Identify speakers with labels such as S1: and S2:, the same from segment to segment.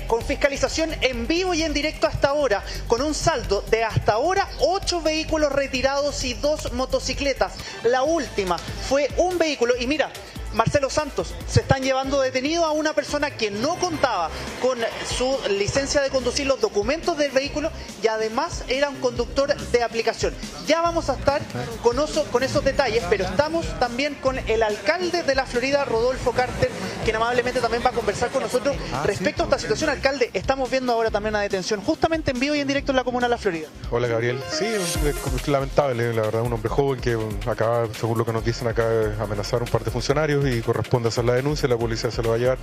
S1: Con fiscalización en vivo y en directo hasta ahora, con un saldo de hasta ahora 8 vehículos retirados y 2 motocicletas. La última fue un vehículo y mira, Marcelo Santos, se están llevando detenido a una persona que no contaba con su licencia de conducir, los documentos del vehículo y además era un conductor de aplicación. Ya vamos a estar con esos detalles, pero estamos también con el alcalde de la Florida, Rodolfo Carter, quien amablemente también va a conversar con nosotros respecto a esta situación. Alcalde, estamos viendo ahora también una detención justamente en vivo y en directo en la comuna de La Florida.
S2: Hola Gabriel, sí, es lamentable, la verdad, un hombre joven que acaba, según lo que nos dicen acá, de amenazar a un par de funcionarios y corresponde hacer la denuncia, la policía se lo va a llevar.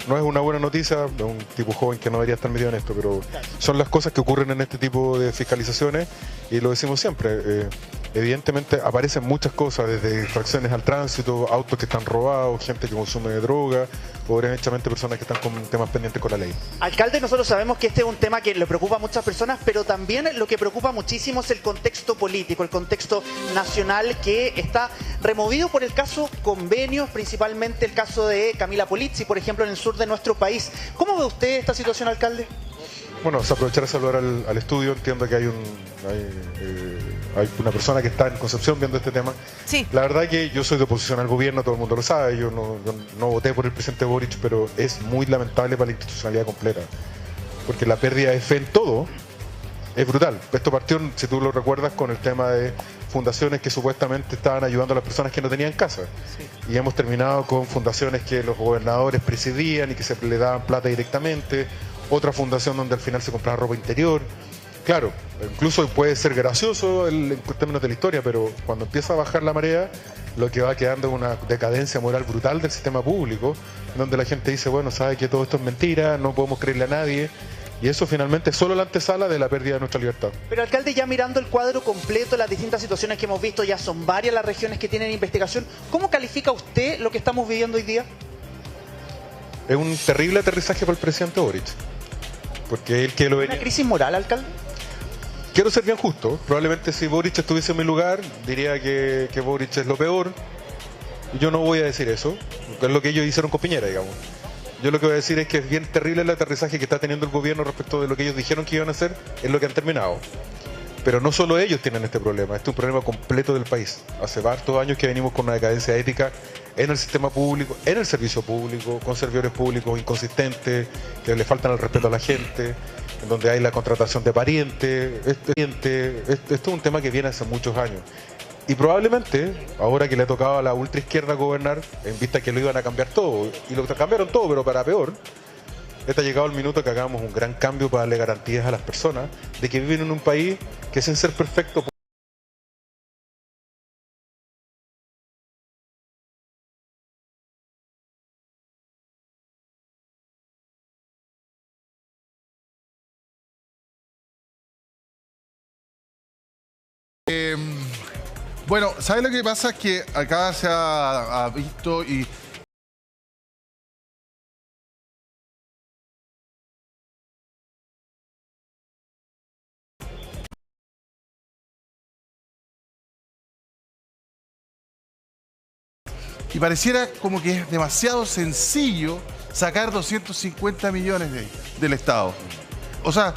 S2: No es una buena noticia, es un tipo joven que no debería estar metido en esto, pero son las cosas que ocurren en este tipo de fiscalizaciones y lo decimos siempre. Evidentemente aparecen muchas cosas, desde infracciones al tránsito, autos que están robados, gente que consume droga o derechamente personas que están con temas pendientes con la ley.
S1: Alcalde, nosotros sabemos que este es un tema que le preocupa a muchas personas, pero también lo que preocupa muchísimo es el contexto político, el contexto nacional que está removido por el caso convenios, principalmente el caso de Camila Polizzi, por ejemplo, en el sur de nuestro país. ¿Cómo ve usted esta situación, alcalde?
S2: Bueno, aprovechar a saludar al estudio. Entiendo que hay una persona que está en Concepción viendo este tema.
S3: Sí.
S2: La verdad que yo soy de oposición al gobierno, todo el mundo lo sabe, yo no voté por el presidente Boric, pero es muy lamentable para la institucionalidad completa, porque la pérdida de fe en todo es brutal. Esto partió, si tú lo recuerdas, con el tema de fundaciones que supuestamente estaban ayudando a las personas que no tenían casa. Sí. Y hemos terminado con fundaciones que los gobernadores presidían y que se le daban plata directamente. Otra fundación donde al final se compraba ropa interior. Claro, incluso puede ser gracioso en términos de la historia, pero cuando empieza a bajar la marea, lo que va quedando es una decadencia moral brutal del sistema público, donde la gente dice, bueno, sabe que todo esto es mentira, no podemos creerle a nadie. Y eso finalmente es solo la antesala de la pérdida de nuestra libertad.
S1: Pero alcalde, ya mirando el cuadro completo, las distintas situaciones que hemos visto, ya son varias las regiones que tienen investigación, ¿cómo califica usted lo que estamos viviendo hoy día?
S2: Es un terrible aterrizaje para el presidente Boric. Porque él que lo venía...
S1: ¿Una crisis moral, alcalde?
S2: Quiero ser bien justo. Probablemente si Boric estuviese en mi lugar, diría que Boric es lo peor. Yo no voy a decir eso, porque es lo que ellos hicieron con Piñera, digamos. Yo lo que voy a decir es que es bien terrible el aterrizaje que está teniendo el gobierno respecto de lo que ellos dijeron que iban a hacer, es lo que han terminado. Pero no solo ellos tienen este problema, este es un problema completo del país. Hace varios años que venimos con una decadencia ética en el sistema público, en el servicio público, con servidores públicos inconsistentes, que le faltan el respeto a la gente, en donde hay la contratación de parientes. Esto es un tema que viene hace muchos años. Y probablemente, ahora que le ha tocado a la ultraizquierda gobernar, en vista que lo iban a cambiar todo, y lo cambiaron todo, pero para peor, ha llegado el minuto que hagamos un gran cambio para darle garantías a las personas de que viven en un país que sin ser perfecto...
S4: Bueno, ¿sabes lo que pasa? Es que acá se ha visto y... Y pareciera como que es demasiado sencillo sacar 250 millones del Estado. O sea,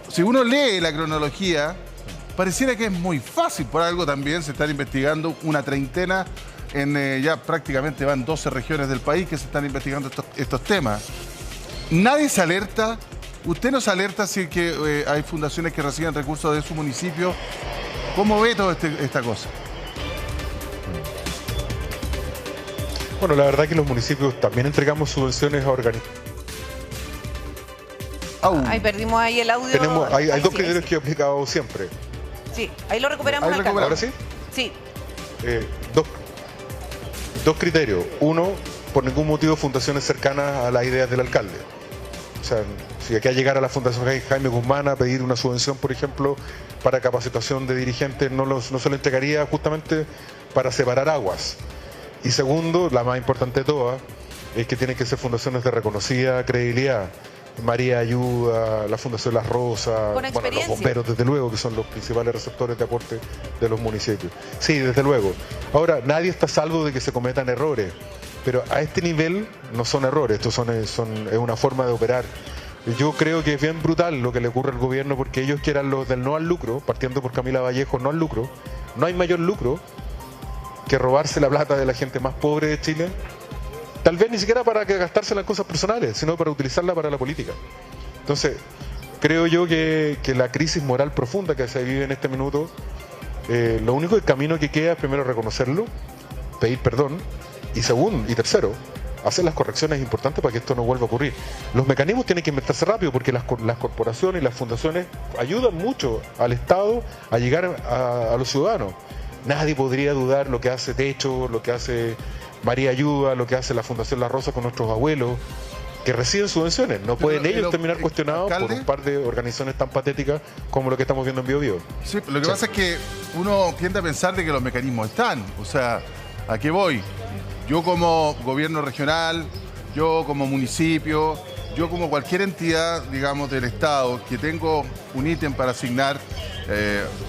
S4: si uno lee la cronología, pareciera que es muy fácil. Por algo también se están investigando una treintena, ya prácticamente van 12 regiones del país que se están investigando estos temas. Nadie se alerta. Usted no se alerta si es que hay fundaciones que reciben recursos de su municipio. ¿Cómo ve toda esta cosa?
S2: Bueno, la verdad que los municipios también entregamos subvenciones a organismos.
S3: Ahí perdimos ahí el audio.
S2: Hay dos criterios que he aplicado siempre.
S3: Sí, ahí lo recuperamos.
S2: ¿Ahora sí?
S3: Sí.
S2: Dos criterios. Uno, por ningún motivo fundaciones cercanas a las ideas del alcalde. O sea, si aquí a llegar a la Fundación Jaime Guzmán a pedir una subvención, por ejemplo, para capacitación de dirigentes, no se lo entregaría justamente para separar aguas. Y segundo, la más importante de todas, es que tienen que ser fundaciones de reconocida credibilidad. María Ayuda, la Fundación Las Rosas, bueno, los bomberos, desde luego, que son los principales receptores de aporte de los municipios. Sí, desde luego. Ahora, nadie está a salvo de que se cometan errores, pero a este nivel no son errores, esto es una forma de operar. Yo creo que es bien brutal lo que le ocurre al gobierno, porque ellos que eran los del no al lucro, partiendo por Camila Vallejo, no al lucro, no hay mayor lucro que robarse la plata de la gente más pobre de Chile, tal vez ni siquiera para gastársela en cosas personales, sino para utilizarla para la política. Entonces, creo yo que la crisis moral profunda que se vive en este minuto, lo único camino que queda es primero reconocerlo, pedir perdón, y tercero, hacer las correcciones importantes para que esto no vuelva a ocurrir. Los mecanismos tienen que inventarse rápido, porque las corporaciones y las fundaciones ayudan mucho al Estado a llegar a los ciudadanos. Nadie podría dudar lo que hace Techo, lo que hace María Ayuda, lo que hace la Fundación La Rosa con nuestros abuelos, que reciben subvenciones. No pueden ellos terminar cuestionados por un par de organizaciones tan patéticas como lo que estamos viendo en Bio Bio.
S4: Sí, lo que pasa es que uno tiende a pensar de que los mecanismos están. O sea, ¿a qué voy? Yo como gobierno regional, yo como municipio, yo como cualquier entidad, digamos, del Estado, que tengo un ítem para asignar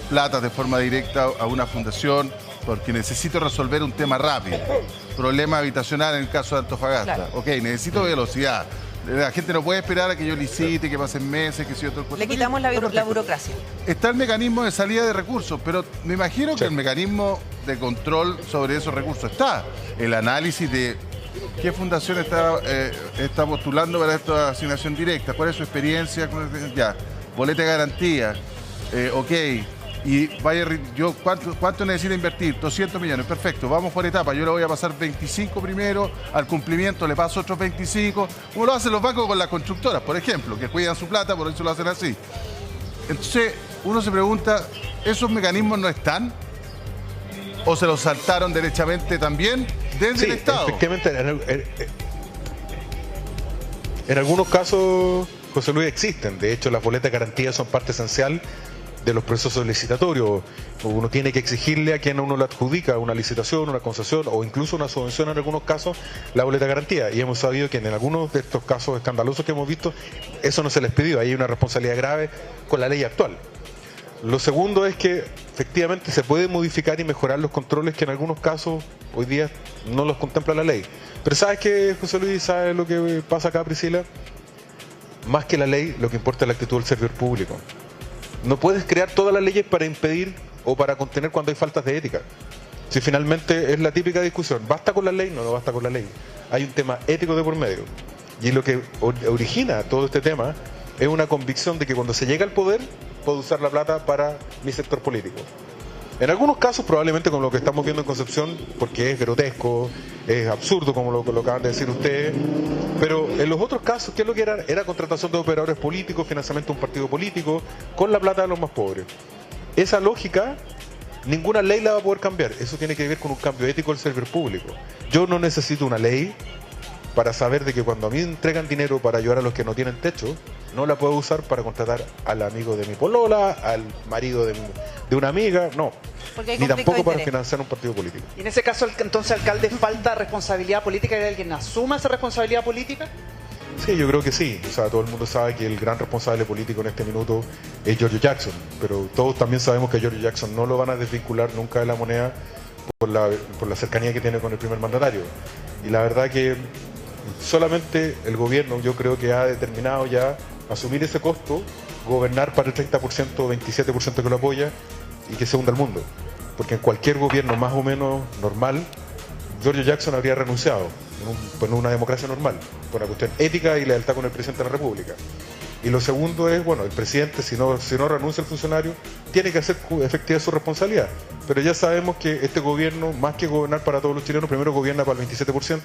S4: plata de forma directa a una fundación, porque necesito resolver un tema rápido. Problema habitacional en el caso de Antofagasta. Claro. Ok, necesito velocidad. La gente no puede esperar a que yo licite, que pasen meses, que si otro...
S3: Le quitamos la burocracia.
S4: Está el mecanismo de salida de recursos, pero me imagino que el mecanismo de control sobre esos recursos está. El análisis de qué fundación está postulando para esta asignación directa, cuál es su experiencia, ya, boleta de garantía, ok. Y vaya, ¿cuánto necesita invertir? 200 millones, perfecto, vamos por etapas. Yo le voy a pasar 25 primero, al cumplimiento le paso otros 25, como lo hacen los bancos con las constructoras, por ejemplo, que cuidan su plata, por eso lo hacen así. Entonces, uno se pregunta, ¿esos mecanismos no están? ¿O se los saltaron derechamente también desde el Estado?
S2: Efectivamente, en algunos casos, José Luis, existen. De hecho, las boletas de garantía son parte esencial de los procesos licitatorios. Uno tiene que exigirle a quien uno le adjudica una licitación, una concesión o incluso una subvención en algunos casos, la boleta de garantía. Y hemos sabido que en algunos de estos casos escandalosos que hemos visto, eso no se les pidió. Ahí hay una responsabilidad grave con la ley actual. Lo segundo es que efectivamente se puede modificar y mejorar los controles que en algunos casos hoy día no los contempla la ley. Pero ¿sabes qué, José Luis? ¿Sabes lo que pasa acá, Priscila? Más que la ley, lo que importa es la actitud del servidor público. No puedes crear todas las leyes para impedir o para contener cuando hay faltas de ética. Si finalmente es la típica discusión, ¿basta con la ley? No basta con la ley. Hay un tema ético de por medio. Y lo que origina todo este tema es una convicción de que cuando se llega al poder, puedo usar la plata para mi sector político. En algunos casos, probablemente como lo que estamos viendo en Concepción, porque es grotesco, es absurdo, como lo acaban de decir ustedes, pero en los otros casos, ¿qué es lo que era? Era contratación de operadores políticos, financiamiento de un partido político, con la plata de los más pobres. Esa lógica, ninguna ley la va a poder cambiar. Eso tiene que ver con un cambio ético del servidor público. Yo no necesito una ley para saber de que cuando a mí me entregan dinero para ayudar a los que no tienen techo, no la puedo usar para contratar al amigo de mi polola, al marido de una amiga, no. Ni tampoco para financiar un partido político.
S1: Y en ese caso, entonces, alcalde, ¿falta responsabilidad política y alguien asuma esa responsabilidad política?
S2: Sí, yo creo que sí. O sea, todo el mundo sabe que el gran responsable político en este minuto es Giorgio Jackson, pero todos también sabemos que Giorgio Jackson no lo van a desvincular nunca de la moneda por la cercanía que tiene con el primer mandatario. Y la verdad que solamente el gobierno, yo creo que ha determinado ya asumir ese costo, gobernar para el 30% o 27% que lo apoya y que se hunda el mundo. Porque en cualquier gobierno más o menos normal, Giorgio Jackson habría renunciado en una democracia normal, por una cuestión ética y lealtad con el presidente de la República. Y lo segundo es, bueno, el presidente, si no renuncia el funcionario, tiene que hacer efectiva su responsabilidad. Pero ya sabemos que este gobierno, más que gobernar para todos los chilenos, primero gobierna para el 27%,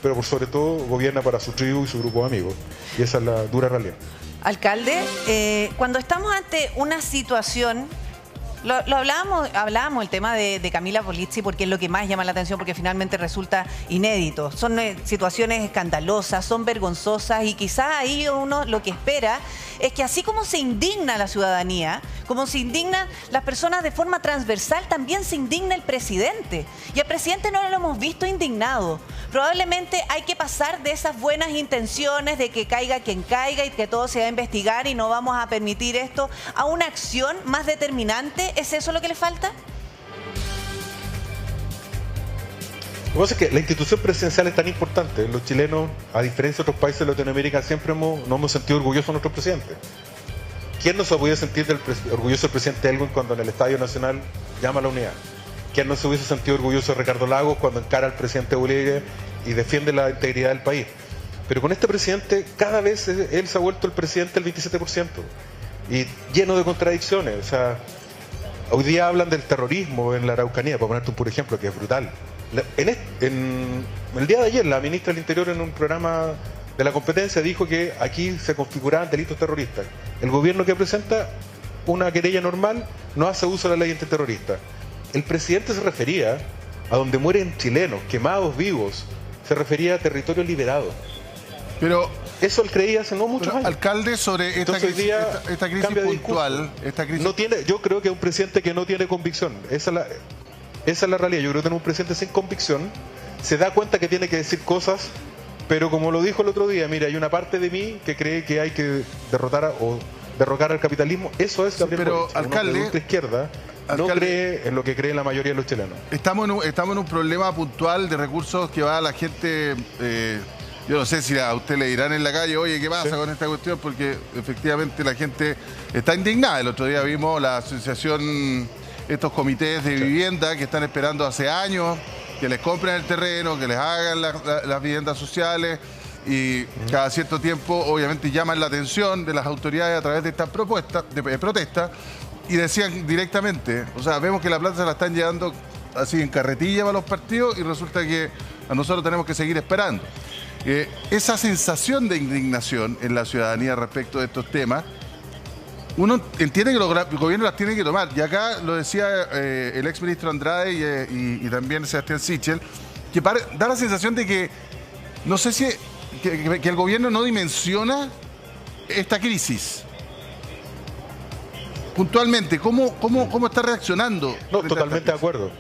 S2: pero por sobre todo gobierna para su tribu y su grupo de amigos. Y esa es la dura realidad.
S3: Alcalde, cuando estamos ante una situación, hablábamos el tema de Camila Polizzi porque es lo que más llama la atención, porque finalmente resulta inédito. Son situaciones escandalosas, son vergonzosas y quizás ahí uno lo que espera es que así como se indigna la ciudadanía, como se indignan las personas de forma transversal, también se indigna el presidente. Y al presidente no lo hemos visto indignado. Probablemente hay que pasar de esas buenas intenciones de que caiga quien caiga y que todo se va a investigar y no vamos a permitir esto, a una acción más determinante. ¿Es eso lo que le falta?
S2: Lo que pasa es que la institución presidencial es tan importante. Los chilenos, a diferencia de otros países de Latinoamérica, siempre nos hemos sentido orgullosos de nuestro presidente. ¿Quién no se ha podido sentir orgulloso del presidente Elwin cuando en el Estadio Nacional llama a la unidad? ¿Quién no se hubiese sentido orgulloso de Ricardo Lagos cuando encara al presidente Bolivia y defiende la integridad del país? Pero con este presidente, cada vez él se ha vuelto el presidente del 27%. Y lleno de contradicciones. O sea, hoy día hablan del terrorismo en la Araucanía, para ponerte un puro ejemplo, que es brutal. El día de ayer, la ministra del Interior en un programa de la competencia dijo que aquí se configuraban delitos terroristas. El gobierno que presenta una querella normal no hace uso de la ley antiterrorista. El presidente se refería a donde mueren chilenos, quemados vivos, se refería a territorio liberado.
S4: Pero
S2: eso él creía hace no muchos años.
S4: Alcalde, sobre esta crisis, esta crisis puntual,
S2: no tiene, yo creo que es un presidente que no tiene convicción. Esa es la realidad. Yo creo que tener un presidente sin convicción se da cuenta que tiene que decir cosas, pero como lo dijo el otro día, mira, hay una parte de mí que cree que hay que derrocar al capitalismo. Eso es Gabriel
S4: Pero,
S2: Boric,
S4: alcalde,
S2: de izquierda. No cree en lo que cree la mayoría de los chilenos.
S4: Estamos en un problema puntual de recursos que va a la gente. Yo no sé si a usted le dirán en la calle, oye, ¿qué pasa con esta cuestión? Porque efectivamente la gente está indignada. El otro día vimos la asociación, estos comités de vivienda que están esperando hace años que les compren el terreno, que les hagan las viviendas sociales y cada cierto tiempo obviamente llaman la atención de las autoridades a través de estas propuestas, de protestas, y decían directamente, o sea, vemos que la plata se la están llevando así en carretilla para los partidos y resulta que a nosotros tenemos que seguir esperando. Esa sensación de indignación en la ciudadanía respecto de estos temas, uno entiende que los gobiernos las tienen que tomar. Y acá lo decía el exministro Andrade y también Sebastián Sichel, que da la sensación de que, no sé si que el gobierno no dimensiona esta crisis. Puntualmente, ¿cómo está reaccionando?
S2: No, totalmente de acuerdo.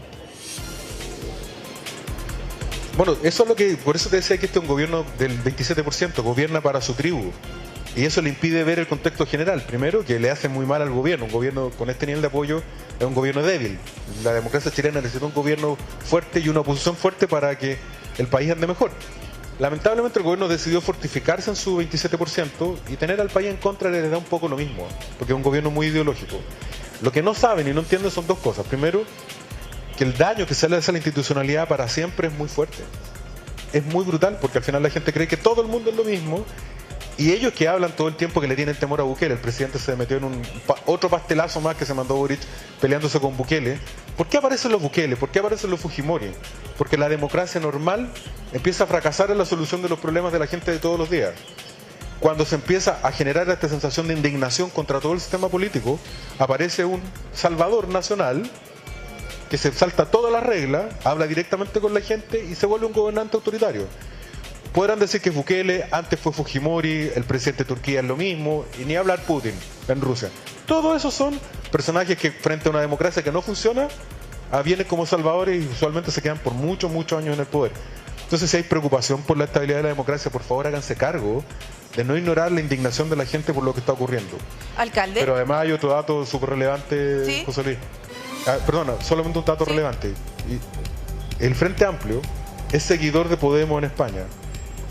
S2: Bueno, eso es lo que, por eso te decía que este es un gobierno del 27%, gobierna para su tribu. Y eso le impide ver el contexto general. Primero, que le hace muy mal al gobierno. Un gobierno con este nivel de apoyo es un gobierno débil. La democracia chilena necesita un gobierno fuerte y una oposición fuerte para que el país ande mejor. Lamentablemente el gobierno decidió fortificarse en su 27% y tener al país en contra le da un poco lo mismo, porque es un gobierno muy ideológico. Lo que no saben y no entienden son dos cosas. Primero, que el daño que se le hace a la institucionalidad para siempre es muy fuerte. Es muy brutal, porque al final la gente cree que todo el mundo es lo mismo, y ellos que hablan todo el tiempo que le tienen temor a Bukele. El presidente se metió en otro pastelazo más que se mandó Boric peleándose con Bukele. ¿Por qué aparecen los Bukele? ¿Por qué aparecen los Fujimori? Porque la democracia normal empieza a fracasar en la solución de los problemas de la gente de todos los días. Cuando se empieza a generar esta sensación de indignación contra todo el sistema político, aparece un salvador nacional que se salta todas las reglas, habla directamente con la gente y se vuelve un gobernante autoritario. Podrán decir que Bukele, antes fue Fujimori, el presidente de Turquía es lo mismo, y ni hablar Putin en Rusia. Todos esos son personajes que frente a una democracia que no funciona, vienen como salvadores y usualmente se quedan por muchos años en el poder. Entonces, si hay preocupación por la estabilidad de la democracia, por favor háganse cargo de no ignorar la indignación de la gente por lo que está ocurriendo.
S3: Alcalde.
S2: Pero además hay otro dato súper relevante, ¿sí? José Luis. Perdona, solamente un dato relevante. El Frente Amplio es seguidor de Podemos en España.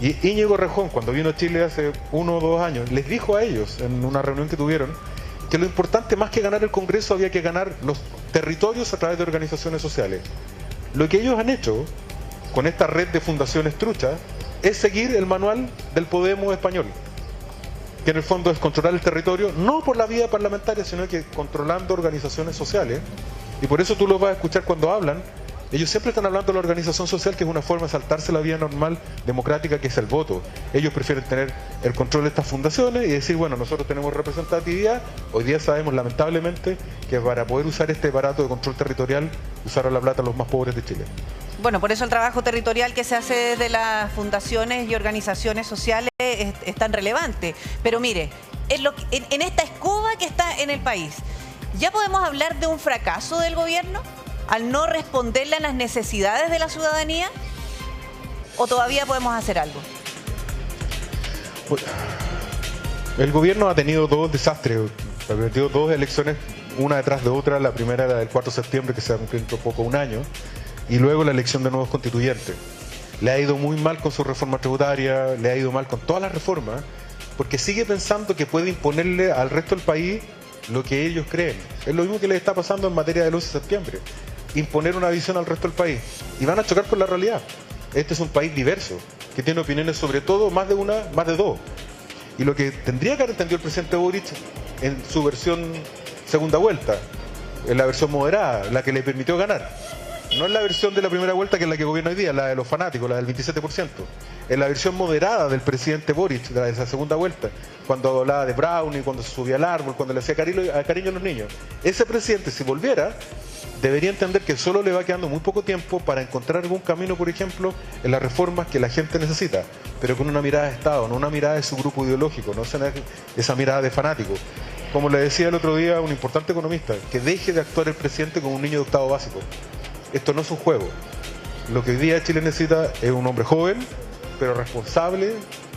S2: Y Íñigo Errejón, cuando vino a Chile hace 1 o 2 años, les dijo a ellos en una reunión que tuvieron que lo importante más que ganar el Congreso había que ganar los territorios a través de organizaciones sociales. Lo que ellos han hecho con esta red de fundaciones truchas es seguir el manual del Podemos español, que en el fondo es controlar el territorio, no por la vía parlamentaria, sino que controlando organizaciones sociales. Y por eso tú los vas a escuchar cuando hablan. Ellos siempre están hablando de la organización social, que es una forma de saltarse la vía normal democrática, que es el voto. Ellos prefieren tener el control de estas fundaciones y decir, bueno, nosotros tenemos representatividad. Hoy día sabemos, lamentablemente, que para poder usar este aparato de control territorial, usaron la plata los más pobres de Chile.
S3: Bueno, por eso el trabajo territorial que se hace desde las fundaciones y organizaciones sociales es tan relevante. Pero mire, en esta escoba que está en el país, ¿ya podemos hablar de un fracaso del gobierno al no responderle a las necesidades de la ciudadanía? ¿O todavía podemos hacer algo?
S2: El gobierno ha tenido 2 desastres, ha tenido 2 elecciones, una detrás de otra. La primera era del 4 de septiembre, que se ha cumplido un poco 1 año. y luego la elección de nuevos constituyentes. Le ha ido muy mal con su reforma tributaria, le ha ido mal con todas las reformas, porque sigue pensando que puede imponerle al resto del país lo que ellos creen. Es lo mismo que les está pasando en materia del 11 de septiembre. Imponer una visión al resto del país. Y van a chocar con la realidad. Este es un país diverso, que tiene opiniones sobre todo, más de una, más de dos. Y lo que tendría que haber entendido el presidente Boric en su versión segunda vuelta, en la versión moderada, la que le permitió ganar. No es la versión de la primera vuelta, que es la que gobierna hoy día, la de los fanáticos, la del 27%. Es la versión moderada del presidente Boric, de esa segunda vuelta, cuando hablaba de Brownie, cuando se subía al árbol, cuando le hacía cariño a los niños. Ese presidente, si volviera, debería entender que solo le va quedando muy poco tiempo para encontrar algún camino, por ejemplo, en las reformas que la gente necesita, pero con una mirada de Estado, no una mirada de su grupo ideológico, no esa mirada de fanático. Como le decía el otro día un importante economista, que deje de actuar el presidente como un niño de octavo básico. Esto no es un juego. Lo que hoy día Chile necesita es un hombre joven, pero responsable.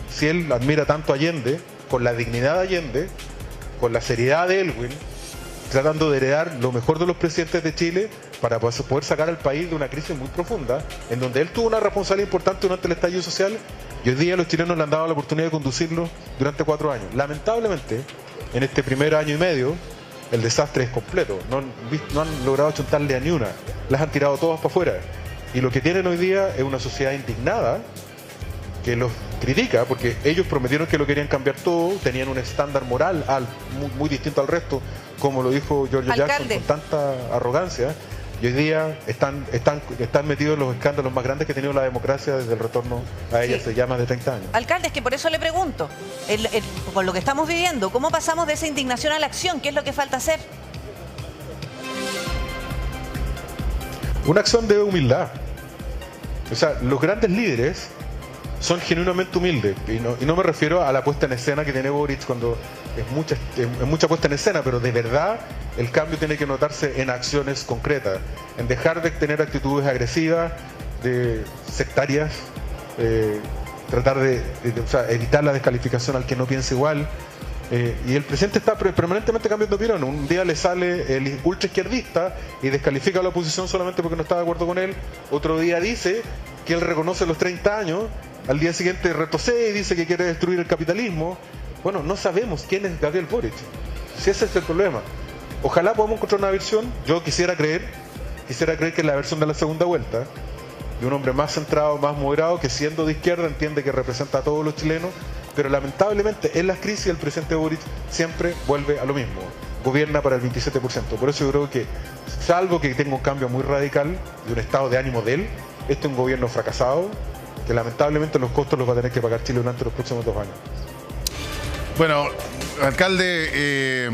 S2: Si él admira tanto a Allende, con la dignidad de Allende, con la seriedad de Elwin, tratando de heredar lo mejor de los presidentes de Chile para poder sacar al país de una crisis muy profunda, en donde él tuvo una responsabilidad importante durante el estallido social, y hoy día los chilenos le han dado la oportunidad de conducirlo durante 4 años. Lamentablemente, en este primer año y medio, el desastre es completo. No han logrado chuntarle a ni una. Las han tirado todas para afuera. Y lo que tienen hoy día es una sociedad indignada que los critica, porque ellos prometieron que lo querían cambiar todo, tenían un estándar moral muy distinto al resto, como lo dijo Giorgio Jackson con tanta arrogancia, y hoy día están metidos en los escándalos más grandes que ha tenido la democracia desde el retorno a ella, hace ya más de 30 años.
S3: Alcalde, es que por eso le pregunto, con lo que estamos viviendo, ¿cómo pasamos de esa indignación a la acción? ¿Qué es lo que falta hacer?
S2: Una acción de humildad. O sea, los grandes líderes son genuinamente humildes, y no me refiero a la puesta en escena que tiene Boric, cuando es mucha puesta en escena, pero de verdad el cambio tiene que notarse en acciones concretas, en dejar de tener actitudes agresivas, sectarias, tratar de evitar la descalificación al que no piensa igual. Y el presidente está permanentemente cambiando de opinión. Un día le sale el ultra izquierdista y descalifica a la oposición solamente porque no está de acuerdo con él. Otro día dice que él reconoce los 30 años. Al día siguiente retrocede y dice que quiere destruir el capitalismo. Bueno, no sabemos quién es Gabriel Boric. Si ese es el problema. Ojalá podamos encontrar una versión. Yo quisiera creer que es la versión de la segunda vuelta, de un hombre más centrado, más moderado, que siendo de izquierda entiende que representa a todos los chilenos, pero lamentablemente en las crisis el presidente Boric siempre vuelve a lo mismo, gobierna para el 27%. Por eso yo creo que, salvo que tenga un cambio muy radical de un estado de ánimo de él, este es un gobierno fracasado, que lamentablemente los costos los va a tener que pagar Chile durante los próximos 2 años.
S4: Bueno, alcalde,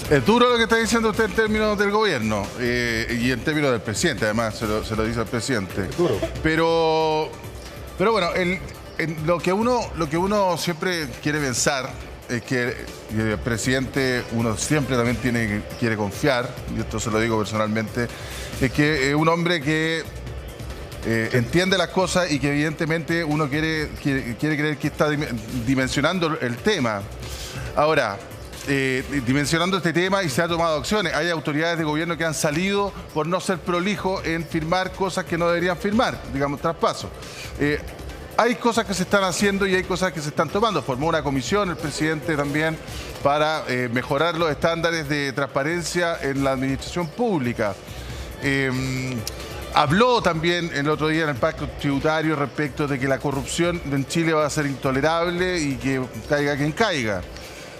S4: es duro lo que está diciendo usted en términos del gobierno y en términos del presidente, además se lo dice al presidente.
S2: Es duro.
S4: Pero bueno, lo que uno siempre quiere pensar es que el presidente, uno siempre también quiere confiar, y esto se lo digo personalmente, es que es un hombre que entiende las cosas y que evidentemente uno quiere creer que está dimensionando el tema. Ahora, dimensionando este tema, y se ha tomado acciones. Hay autoridades de gobierno que han salido por no ser prolijos en firmar cosas que no deberían firmar, digamos, traspasos. Hay cosas que se están haciendo y hay cosas que se están tomando. Formó una comisión el presidente también para mejorar los estándares de transparencia en la administración pública. Habló también el otro día en el pacto tributario respecto de que la corrupción en Chile va a ser intolerable y que caiga quien caiga.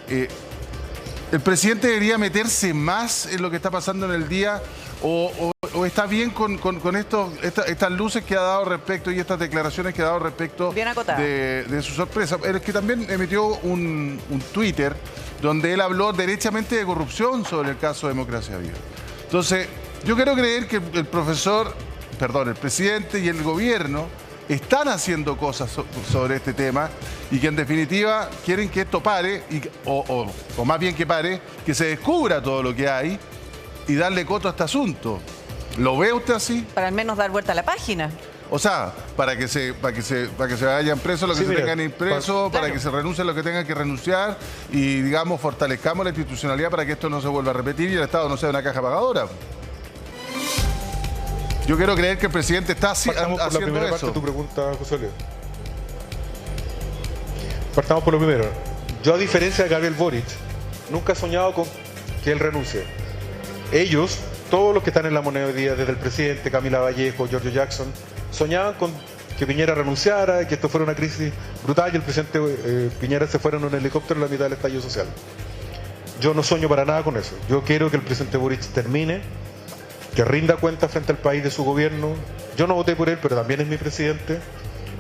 S4: ¿El presidente debería meterse más en lo que está pasando en el día o está bien con estas luces que ha dado respecto y estas declaraciones que ha dado respecto de su sorpresa? Es que también emitió un Twitter donde él habló derechamente de corrupción sobre el caso Democracia Viva. Entonces, yo quiero creer que el presidente y el gobierno están haciendo cosas sobre este tema y que en definitiva quieren que esto pare, o más bien que pare, que se descubra todo lo que hay y darle coto a este asunto. ¿Lo ve usted así?
S3: Para al menos dar vuelta a la página.
S4: O sea, para que se vayan presos los que se tengan ir presos, para que se renuncie lo que tengan que renunciar y, digamos, fortalezcamos la institucionalidad para que esto no se vuelva a repetir y el Estado no sea una caja pagadora. Yo quiero creer que el presidente está
S2: Partamos por la
S4: haciendo
S2: primera parte
S4: eso.
S2: de tu pregunta, José Luis. Partamos por lo primero. Yo, a diferencia de Gabriel Boric, nunca he soñado con que él renuncie. Ellos, todos los que están en la moneda hoy día, desde el presidente, Camila Vallejo, Giorgio Jackson, soñaban con que Piñera renunciara, que esto fuera una crisis brutal y el presidente Piñera se fuera en un helicóptero en la mitad del estallido social. Yo no sueño para nada con eso. Yo quiero que el presidente Boric termine, que rinda cuenta frente al país de su gobierno. Yo no voté por él, pero también es mi presidente.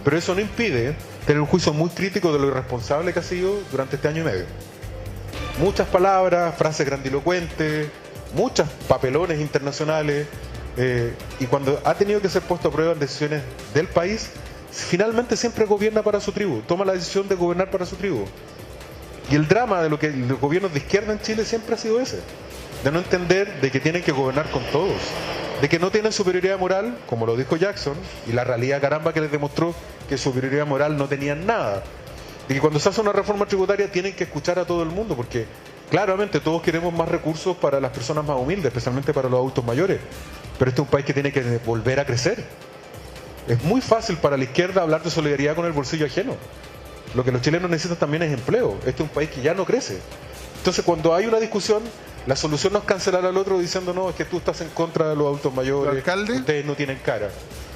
S2: Pero eso no impide tener un juicio muy crítico de lo irresponsable que ha sido durante este año y medio. Muchas palabras, frases grandilocuentes, muchos papelones internacionales, y cuando ha tenido que ser puesto a prueba en decisiones del país, finalmente siempre gobierna para su tribu, toma la decisión de gobernar para su tribu. Y el drama de lo que los gobiernos de izquierda en Chile siempre ha sido ese, de no entender de que tienen que gobernar con todos, de que no tienen superioridad moral, como lo dijo Jackson, y la realidad caramba que les demostró que superioridad moral no tenían nada, de que cuando se hace una reforma tributaria tienen que escuchar a todo el mundo, porque claramente todos queremos más recursos para las personas más humildes, especialmente para los adultos mayores, pero este es un país que tiene que volver a crecer. Es muy fácil para la izquierda hablar de solidaridad con el bolsillo ajeno. Lo que los chilenos necesitan también es empleo. Este es un país que ya no crece. Entonces, cuando hay una discusión, la solución no es cancelar al otro diciendo no, es que tú estás en contra de los adultos mayores,
S4: ¿Alcalde?
S2: Ustedes no tienen cara.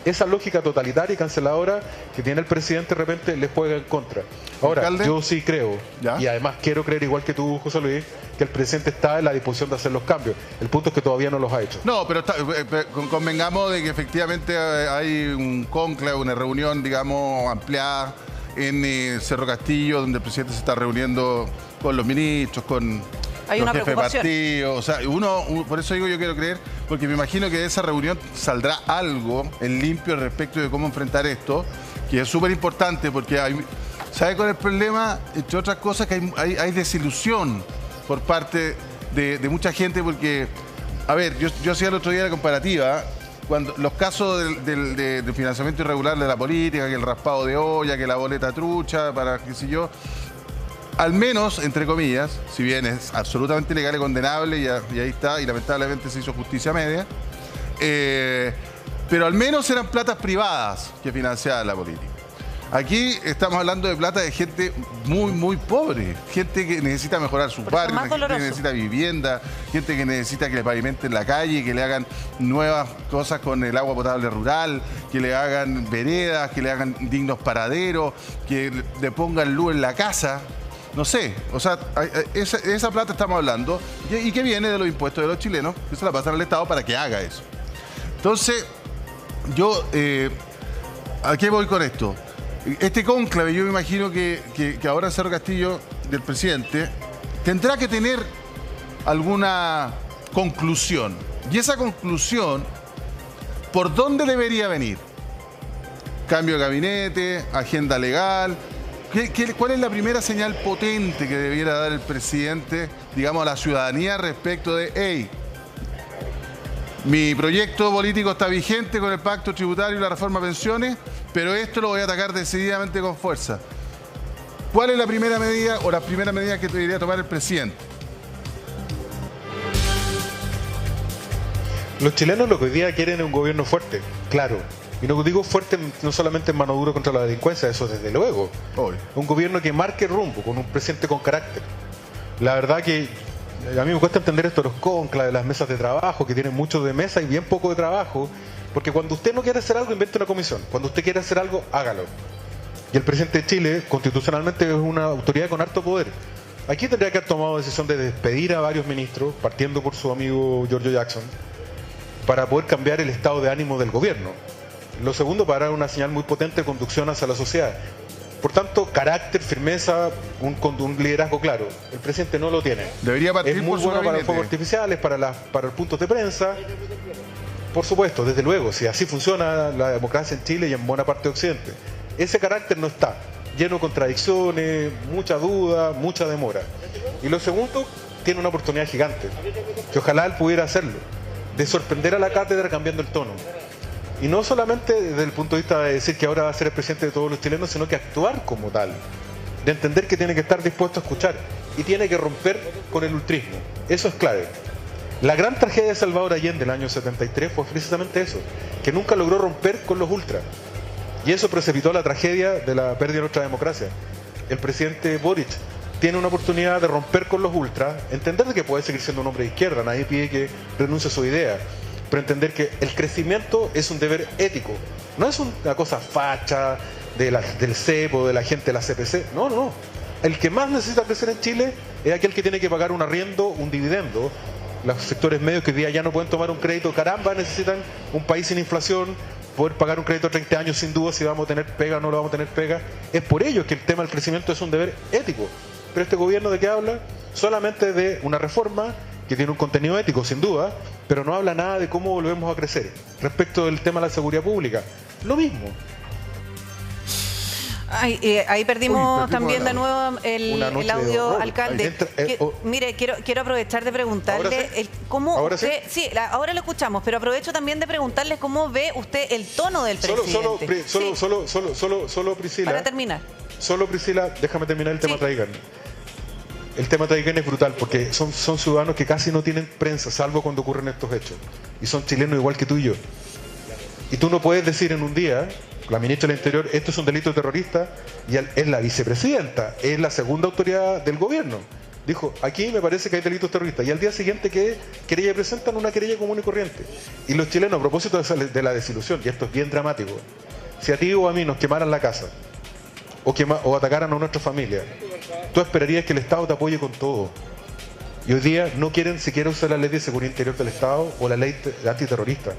S2: Esa lógica totalitaria y canceladora que tiene el presidente de repente les juega en contra. Ahora,
S4: ¿Alcalde?
S2: yo sí creo,
S4: ¿Ya?
S2: y además quiero creer igual que tú, José Luis, que el presidente está en la disposición de hacer los cambios. El punto es que todavía no los ha hecho.
S4: No, pero convengamos de que efectivamente hay un conclave, una reunión, digamos, ampliada en Cerro Castillo, donde el presidente se está reuniendo con los ministros, con
S3: Hay
S4: los
S3: una
S4: jefes de
S3: preocupación.
S4: partido. O sea, por eso digo yo quiero creer, porque me imagino que de esa reunión saldrá algo en limpio respecto de cómo enfrentar esto, que es súper importante porque ¿sabe cuál es el problema? Entre otras cosas, que hay desilusión por parte de mucha gente, porque, a ver, yo hacía el otro día la comparativa, cuando los casos de financiamiento irregular de la política, que el raspado de olla, que la boleta trucha, para qué sé yo, al menos, entre comillas, si bien es absolutamente ilegal y condenable, y ahí está, y lamentablemente se hizo justicia media, pero al menos eran platas privadas que financiaban la política. Aquí estamos hablando de plata de gente muy, muy pobre, gente que necesita mejorar sus
S3: Por eso es
S4: barrios,
S3: más
S4: gente que
S3: doloroso.
S4: necesita vivienda, gente que necesita que le pavimenten la calle, que le hagan nuevas cosas con el agua potable rural, que le hagan veredas, que le hagan dignos paraderos, que le pongan luz en la casa. No sé, o sea, esa plata estamos hablando y que viene de los impuestos de los chilenos, que se la pasan al Estado para que haga eso. Entonces, yo, ¿a qué voy con esto? Este cónclave, yo me imagino que ahora en Cerro Castillo, del presidente, tendrá que tener alguna conclusión. Y esa conclusión, ¿por dónde debería venir? Cambio de gabinete, agenda legal. ¿Cuál es la primera señal potente que debiera dar el presidente, digamos, a la ciudadanía respecto de, hey, mi proyecto político está vigente con el pacto tributario y la reforma a pensiones, pero esto lo voy a atacar decididamente con fuerza? ¿Cuál es la primera medida o la primera medida que debería tomar el presidente?
S2: Los chilenos lo que hoy día quieren es un gobierno fuerte, claro. Y no digo fuerte no solamente en mano dura contra la delincuencia, eso desde luego.
S4: Hoy.
S2: Un gobierno que marque rumbo, con un presidente con carácter. La verdad que a mí me cuesta entender esto de los conclaves, las mesas de trabajo, que tienen mucho de mesa y bien poco de trabajo, porque cuando usted no quiere hacer algo, invente una comisión. Cuando usted quiere hacer algo, hágalo. Y el presidente de Chile, constitucionalmente, es una autoridad con harto poder. Aquí tendría que haber tomado decisión de despedir a varios ministros, partiendo por su amigo Giorgio Jackson, para poder cambiar el estado de ánimo del gobierno. Lo segundo, para dar una señal muy potente de conducción hacia la sociedad. Por tanto, carácter, firmeza, un liderazgo claro. El presidente no lo tiene.
S4: Debería partir
S2: es muy
S4: por su
S2: bueno para los
S4: gabinete.
S2: fuegos artificiales, para los puntos de prensa. Por supuesto, desde luego, si así funciona la democracia en Chile y en buena parte de Occidente. Ese carácter no está, lleno de contradicciones, mucha duda, mucha demora. Y lo segundo, tiene una oportunidad gigante, que ojalá él pudiera hacerlo, de sorprender a la cátedra cambiando el tono. Y no solamente desde el punto de vista de decir que ahora va a ser el presidente de todos los chilenos, sino que actuar como tal, de entender que tiene que estar dispuesto a escuchar y tiene que romper con el ultrismo. Eso es clave. La gran tragedia de Salvador Allende del año 73 fue precisamente eso, que nunca logró romper con los ultras. Y eso precipitó la tragedia de la pérdida de nuestra democracia. El presidente Boric tiene una oportunidad de romper con los ultras, entender de que puede seguir siendo un hombre de izquierda, nadie pide que renuncie a su idea, pero entender que el crecimiento es un deber ético, no es una cosa facha del CEP o de la gente de la CPC, no, no. El que más necesita crecer en Chile es aquel que tiene que pagar un arriendo, un dividendo. Los sectores medios que hoy día ya no pueden tomar un crédito, caramba, necesitan un país sin inflación, poder pagar un crédito de 30 años sin duda si vamos a tener pega o no lo vamos a tener pega. Es por ello que el tema del crecimiento es un deber ético. Pero este gobierno, ¿de qué habla? Solamente de una reforma que tiene un contenido ético, sin duda, pero no habla nada de cómo volvemos a crecer. Respecto del tema de la seguridad pública, lo mismo.
S3: Ahí perdimos también de nuevo el audio, alcalde. Mire, quiero aprovechar de preguntarle cómo
S2: ¿Ahora
S3: usted, sí, ahora lo escuchamos, pero aprovecho también de preguntarle cómo ve usted el tono del presidente.
S2: Solo Priscila.
S3: Para terminar.
S2: Solo Priscila, déjame terminar el tema Traigan. El tema Traigan es brutal porque son ciudadanos que casi no tienen prensa, salvo cuando ocurren estos hechos. Y son chilenos igual que tú y yo. Y tú no puedes decir en un día, la ministra del Interior, esto es un delito terrorista, y es la vicepresidenta, es la segunda autoridad del gobierno. Dijo, aquí me parece que hay delitos terroristas. Y al día siguiente, que querella presentan una querella común y corriente. Y los chilenos, a propósito de la desilusión, y esto es bien dramático, si a ti o a mí nos quemaran la casa, o atacaran a nuestra familia, tú esperarías que el Estado te apoye con todo. Y hoy día no quieren siquiera usar la ley de seguridad interior del Estado o la ley antiterrorista.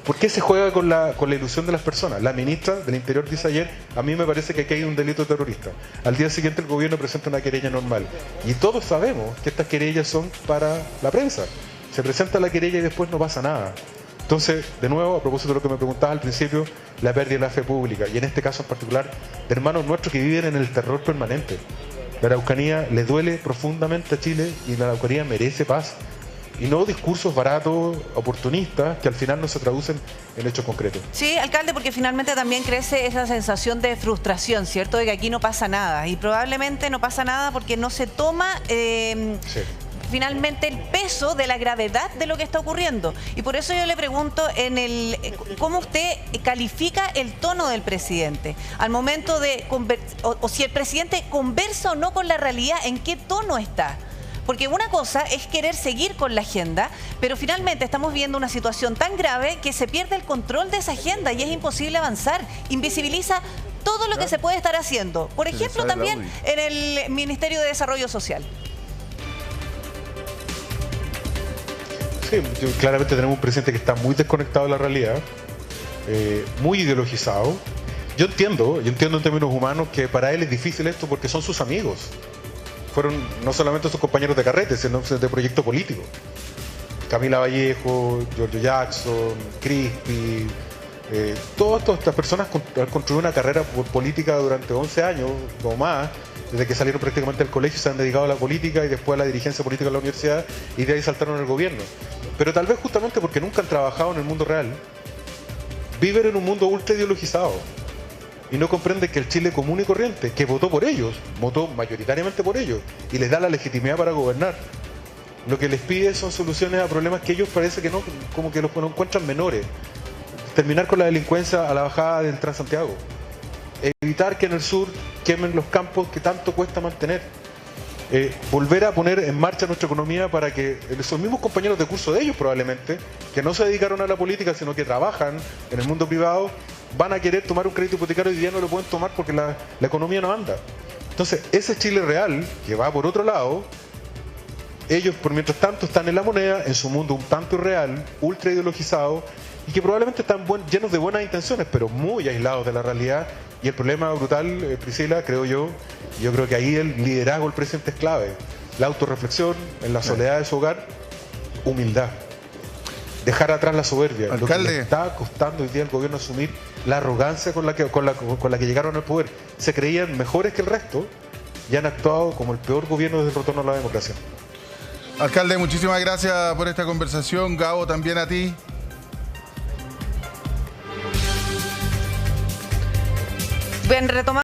S2: ¿Por qué se juega con la ilusión de las personas? La ministra del Interior dice ayer, a mí me parece que aquí hay un delito terrorista. Al día siguiente el gobierno presenta una querella normal. Y todos sabemos que estas querellas son para la prensa. Se presenta la querella y después no pasa nada. Entonces, de nuevo, a propósito de lo que me preguntabas al principio, la pérdida de la fe pública, y en este caso en particular, de hermanos nuestros que viven en el terror permanente. La Araucanía le duele profundamente a Chile y la Araucanía merece paz. Y no discursos baratos, oportunistas, que al final no se traducen en hechos concretos.
S3: Sí, alcalde, porque finalmente también crece esa sensación de frustración, ¿cierto? De que aquí no pasa nada. Y probablemente no pasa nada porque no se toma finalmente el peso de la gravedad de lo que está ocurriendo. Y por eso yo le pregunto cómo usted califica el tono del presidente al momento de o si el presidente conversa o no con la realidad, ¿en qué tono está? Porque una cosa es querer seguir con la agenda, pero finalmente estamos viendo una situación tan grave que se pierde el control de esa agenda y es imposible avanzar. Invisibiliza todo lo que se puede estar haciendo. Por ejemplo, también en el Ministerio de Desarrollo Social.
S2: Sí, claramente tenemos un presidente que está muy desconectado de la realidad, muy ideologizado. Yo entiendo en términos humanos que para él es difícil esto porque son sus amigos. Fueron no solamente sus compañeros de carrete, sino de proyecto político. Camila Vallejo, Giorgio Jackson, Crispi, todas estas personas han construido una carrera política durante 11 años o más, desde que salieron prácticamente del colegio, se han dedicado a la política y después a la dirigencia política de la universidad, y de ahí saltaron al gobierno. Pero tal vez justamente porque nunca han trabajado en el mundo real, viven en un mundo ultra ideologizado. Y no comprende que el Chile común y corriente, que votó por ellos, votó mayoritariamente por ellos, y les da la legitimidad para gobernar, lo que les pide son soluciones a problemas que ellos parece que no, como que los no encuentran menores. Terminar con la delincuencia a la bajada del Transantiago. Evitar que en el sur quemen los campos que tanto cuesta mantener. Volver a poner en marcha nuestra economía para que esos mismos compañeros de curso de ellos probablemente, que no se dedicaron a la política, sino que trabajan en el mundo privado, van a querer tomar un crédito hipotecario y ya no lo pueden tomar porque la economía no anda. Entonces, ese Chile real, que va por otro lado, ellos por mientras tanto están en la moneda, en su mundo un tanto irreal, ultra ideologizado, y que probablemente están llenos de buenas intenciones, pero muy aislados de la realidad. Y el problema brutal, Priscila, creo yo creo que ahí el liderazgo del presidente es clave. La autorreflexión, en la soledad de su hogar, humildad. Dejar atrás la soberbia.
S4: Alcalde.
S2: Lo que le está costando hoy día al gobierno asumir la arrogancia con la que llegaron al poder. Se creían mejores que el resto y han actuado como el peor gobierno desde el retorno a la democracia.
S4: Alcalde, muchísimas gracias por esta conversación. Gabo, también a ti.
S3: Bien, retomando.